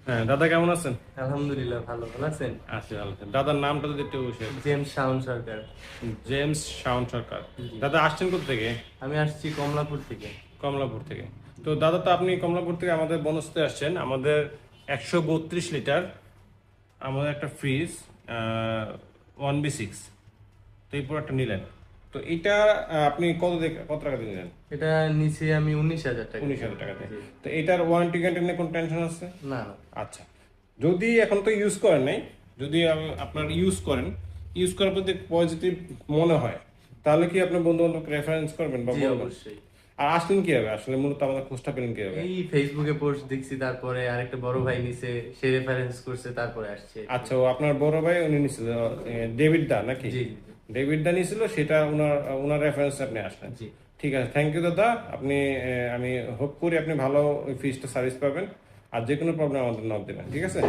হ্যাঁ দাদা, কেমন আছেন? আলহামদুলিল্লাহ, ভালো ভালো আছেন? আছি ভালো আছি। দাদার নামটা যদি একটু share করতেন। জেমস শাওন সরকার। জেমস শাওন সরকার। জি, দাদা আসছেন কোথা থেকে? আমি আসছি কমলাপুর থেকে। কমলাপুর থেকে। তো দাদা, তো আপনি কমলাপুর থেকে আমাদের বনস্থে আসছেন। আমাদের 132 লিটার আমাদের একটা ফ্রিজ, 1B6, তো এই প্রোডাক্টটা নিলেন। তো এটা আপনি কত টাকা দিয়ে নিলেন? এটা নিচে আমি 19,000 টাকা। 19,000 টাকাতে। জি। তো এটার ওয়ারেন্টি গ্যারান্টি নিয়ে কোনো টেনশন আছে? না না। আচ্ছা, যদি এখন তো ইউজ করেন নাই, যদি আপনার ইউজ করার প্রতি পজিটিভ মনে হয়, তাহলে কি আপনার বন্ধু বান্ধবকে রেফারেন্স করবেন বা জি, বলবেন? অবশ্যই। আর আসলেন কিভাবে, আসলে মূলত আমাদের খোঁজটা পেলেন কিভাবে? এই ফেসবুকে পোস্ট দেখছি, তারপরে আরেকটা বড় ভাই নিছে, সে রেফারেন্স করছে, তারপরে আসছে। আচ্ছা, ও আপনার বড় ভাই উনি নিছিল, ডেভিড দা নাকি? জি জি ডেভিড দা নিছিল, সেটা ওনার ওনার রেফারেন্স আপনি আসলেন। জি। ঠিক আছে, থ্যাংক ইউ দাদা। আপনি আমি হোপ করি আপনি ভালো ওই ফিজটা সার্ভিস পাবেন। আর যে কোনো প্রবলেম আমাদের নক দেবেন, ঠিক আছে?